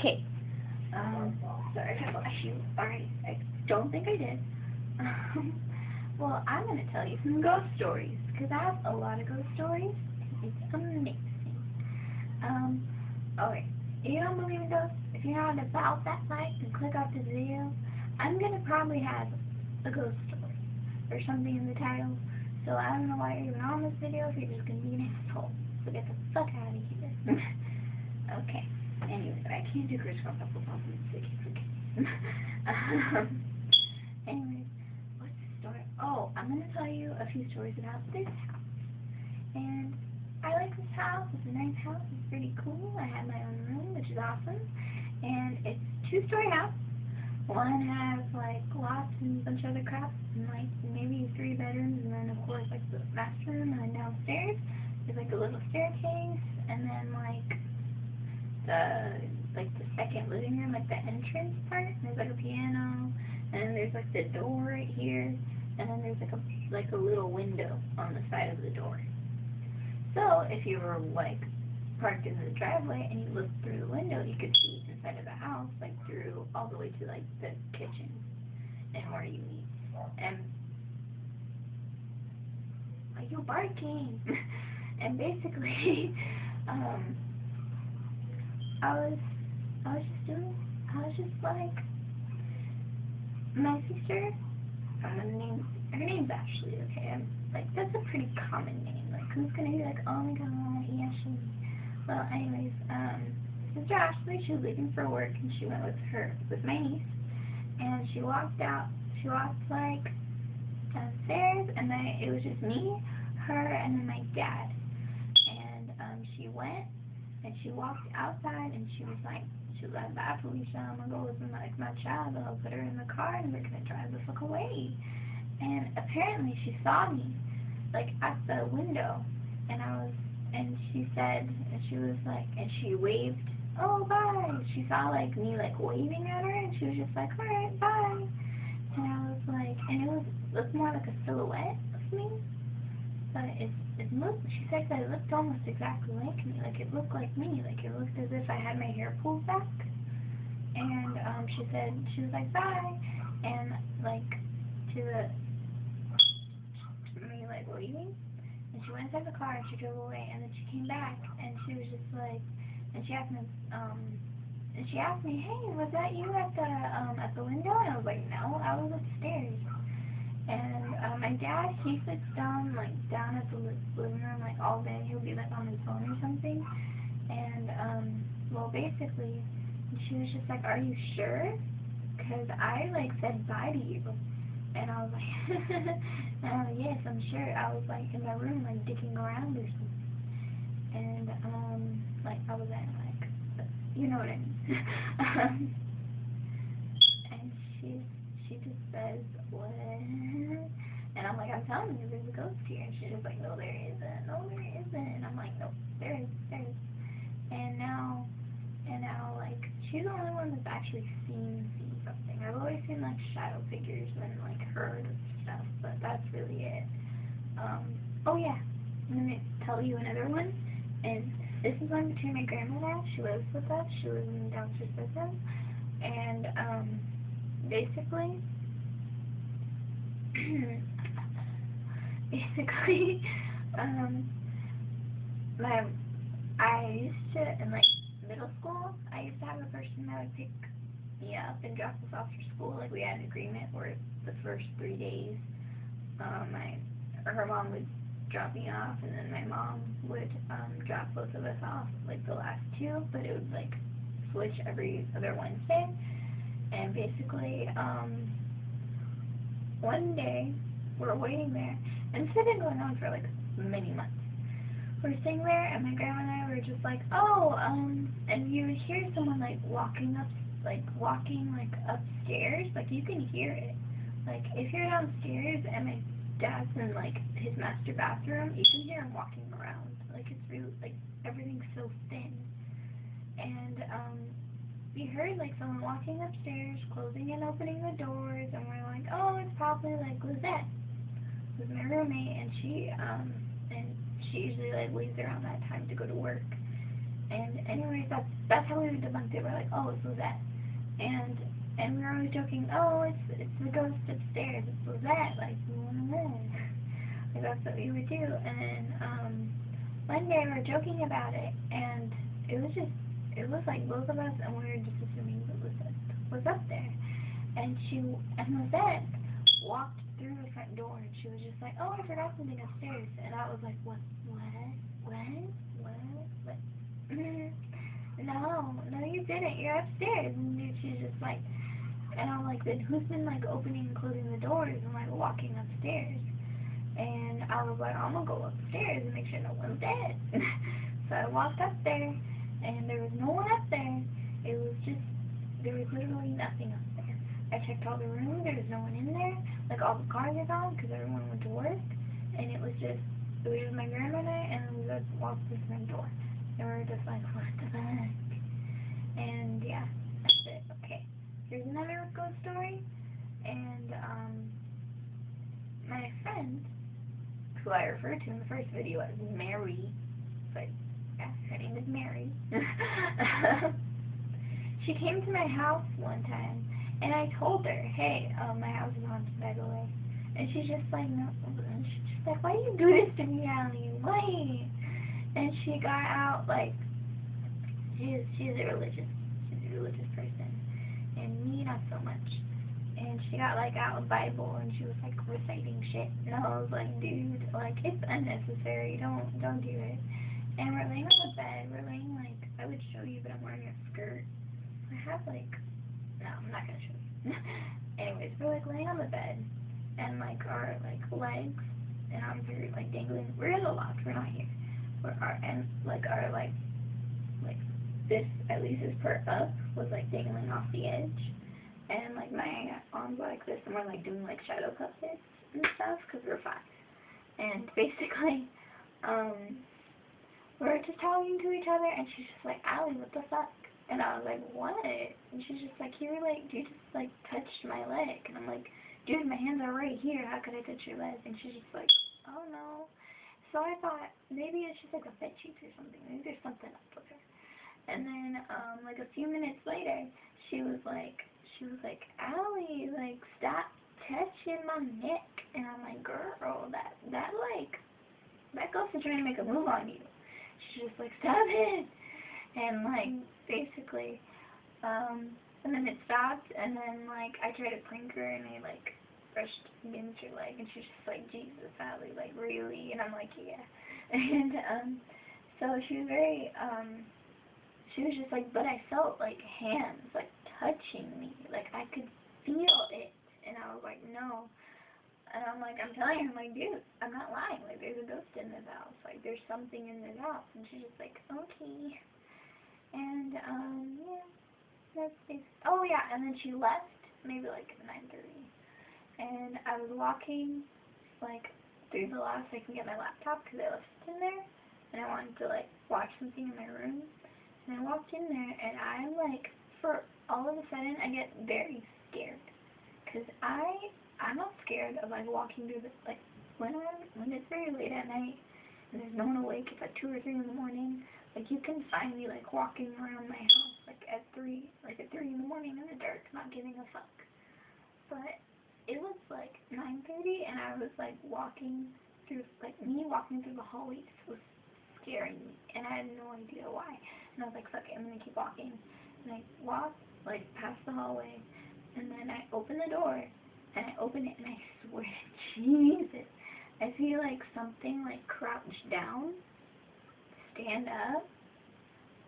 Okay. Sorry if I flashed you. Alright, I don't think I did. Well, I'm going to tell you some ghost stories, because I have a lot of ghost stories. It's amazing. Okay. If you don't believe in ghosts, if you're not about that life, then click off this video. I'm going to probably have a ghost story or something in the title. So I don't know why you're even on this video if you're just going to be an asshole. So get the fuck out of here. Okay. Anyways, I can't do crisscross apple pop and stick it. Anyways, what's the story? Oh, I'm going to tell you a few stories about this house. And I like this house. It's a nice house. It's pretty cool. I have my own room, which is awesome. And it's a two-story house. One has, like, lots and a bunch of other crap, and, like, maybe 3 bedrooms, and then, of course, like, the master room, and then downstairs there's, like, a little staircase, and then, like, the second living room, like, the entrance part, and there's, like, a piano, and then there's, like, the door right here, and then there's, like a little window on the side of the door. So, if you were, like, parked in the driveway and you looked through the window, you could see inside of the house, like through all the way to like the kitchen and where you eat. And why are you barking? And basically, I was just like, my sister, her name's Ashley, okay? Like, that's a pretty common name. Like, who's gonna be like, oh my god, Ashley? Well, anyways, Sister Ashley, she was leaving for work, and she went with my niece, and she walked, like, downstairs, and then it was just me, her, and then my dad, and, she went, and she walked outside, and she was like, bye, Felicia, I'm gonna go with my child, I'll put her in the car, and we're gonna drive the fuck away, and apparently she saw me, like, at the window, and she said, and she was like, and she waved, oh, bye. She saw, like, me, like, waving at her, and she was just like, alright, bye. And I was like, and it looked more like a silhouette of me, but it looked, she said that it looked almost exactly like me, like, it looked like me, like, it looked as if I had my hair pulled back, and, she said, she was like, bye, and, like, to me, like, waving. And she went inside the car and she drove away, and then she came back and she was just like, and she asked me, hey, was that you at the window? And I was like, no, I was upstairs. And my dad, he sits down at the living room like all day. He'll be like on his phone or something. And well, basically, she was just like, are you sure? Because I like said bye to you. And I was like, yes, I'm sure. I was like in my room, like dicking around or something. And like I was at like, you know what I mean. And she just says, what? And I'm like, I'm telling you, there's a ghost here. And she's just like, no, there isn't. No, there isn't. And I'm like, no, there is. And now, like, she's the only one that's actually seen something. I've always seen, like, shadow figures and, like, heard stuff, but that's really it. Oh, yeah, I'm going to tell you another one, and this is one between my grandma and I. She lives with us. She lives in the downstairs bedroom, and, basically, I used to, in, like, middle school, I used to have a person that would pick me up and drop us off for school. Like, we had an agreement where the first 3 days, her mom would drop me off, and then my mom would drop both of us off, like, the last 2, but it would, like, switch every other Wednesday. And basically, one day, we're waiting there, and this had been going on for, like, many months. We're sitting there, and my grandma and I were just like, oh, and you would hear someone, like, walking upstairs, like, you can hear it. Like, if you're downstairs, and my dad's in, like, his master bathroom, you can hear him walking around. Like, it's really, like, everything's so thin. And, we heard, like, someone walking upstairs, closing and opening the doors, and we're like, oh, it's probably, like, Lizette, who's my roommate, and she usually, like, leaves around that time to go to work. And anyways, that's how we debunked it. We're like, oh, it's Lizette. And we were always joking, oh, it's the ghost upstairs. It's Lizette. Like, like that's what we would do. And one day we were joking about it, and it was like both of us, and we were just assuming that Lizette was up there. And Lizette walked through the front door, and she was just like, oh, I forgot something upstairs. And I was like, what? No, you didn't. You're upstairs. And she's just like, and I'm like, then who's been like opening and closing the doors and like walking upstairs? And I was like, I'm gonna go upstairs and make sure no one's dead. So I walked up there, and there was no one up there. There was literally nothing up there. I checked all the rooms. There was no one in there. Like, all the cars are gone because everyone went to work. And it was just my grandma and I, and we just walked through the front door. And we were just like, what the fuck? And yeah, that's it. Okay. Here's another ghost story. And my friend, who I referred to in the first video as Mary, but yeah, her name is Mary. She came to my house one time, and I told her, hey, my house is haunted, by the way. And she's just like, no. And she's just like, why do you do this to me, Allie? Why? And she got out, like, she's a religious person, and me, not so much. And she got, like, out a Bible, and she was, like, reciting shit. And I was like, dude, like, it's unnecessary. Don't do it. And we're laying on the bed. We're laying, like, I would show you, but I'm wearing a skirt. I have, like, no, I'm not gonna show you. Anyways, we're, like, laying on the bed, and, like, our, like, legs and arms are, like, dangling. We're in the loft. We're not here. This, at least this part up, was, like, dangling off the edge. And, like, my arms were like this, and we're, like, doing, like, shadow puppets and stuff, because we're 5. And basically, we're just talking to each other, and she's just like, Allie, what the fuck? And I was like, what? And she's just like, you just, like, touched my leg. And I'm like, dude, my hands are right here. How could I touch your leg? And she's just like, oh, no. So I thought, maybe it's just, like, a bed sheet or something. Maybe there's something up with her. And then, like, a few minutes later, she was like, Allie, like, stop touching my neck. And I'm like, girl, that ghost is trying to make a move on you. She's just like, stop it. And, like, basically, and then it stopped, and then, like, I tried to prank her, and I, like, brushed against her leg, and she's just like, Jesus, Allie, like, really? And I'm like, yeah. And, so she was very, she was just like, but I felt, like, hands, like, touching me. Like, I could feel it. And I was like, no. And I'm like, I'm telling her, I'm like, dude, I'm not lying. Like, there's a ghost in this house. Like, there's something in this house. And she's just like, okay. And, yeah. That's it. Oh, yeah. And then she left, maybe, like, 9:30. And I was walking, like, through the loft so I can get my laptop because I left it in there. And I wanted to, like, watch something in my room. And I walked in there, and I'm, like, for all of a sudden, I get very scared. Because I'm not scared of, like, walking through the, like, when it's very late at night, and there's no one awake, it's like 2 or 3 in the morning, like, you can find me, like, walking around my house, like, at 3 in the morning in the dark, not giving a fuck. But it was, like, 9:30, and I was, like, walking through the hallways was scaring me, and I had no idea why. And I was like, fuck it, I'm gonna keep walking. And I walked, like, past the hallway, and then I opened the door, and I opened it, and I swear to Jesus, I see, like, something, like, crouch down, stand up,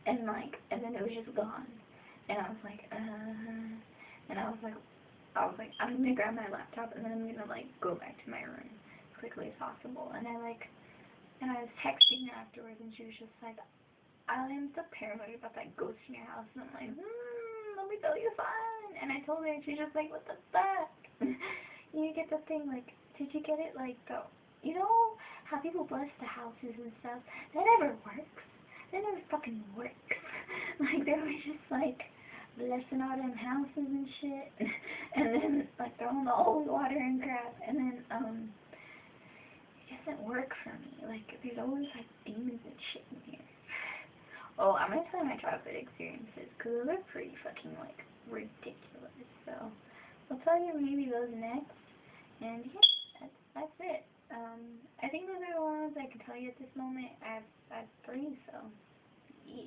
and then it was just gone. And I was like, and I was like, I'm gonna grab my laptop, and then I'm gonna, like, go back to my room as quickly as possible. And I was texting her afterwards, and she was just like, I'm so paranoid about that ghost in your house. And I'm like, let me tell you something. And I told her, and she's just like, what the fuck? You get the thing, like, did you get it, like, you know how people bless the houses and stuff? That never works. That never fucking works. Like, they're always just, like, blessing all them houses and shit. And then, like, throwing the holy water and crap. And then, it doesn't work for me. Like, there's always, like, demons and shit in here. Oh, I'm gonna tell you my childhood experiences, because those are pretty fucking, like, ridiculous, so I'll tell you maybe those next, and yeah, that's it. I think those are the ones I can tell you at this moment. I have 3, so, yeah.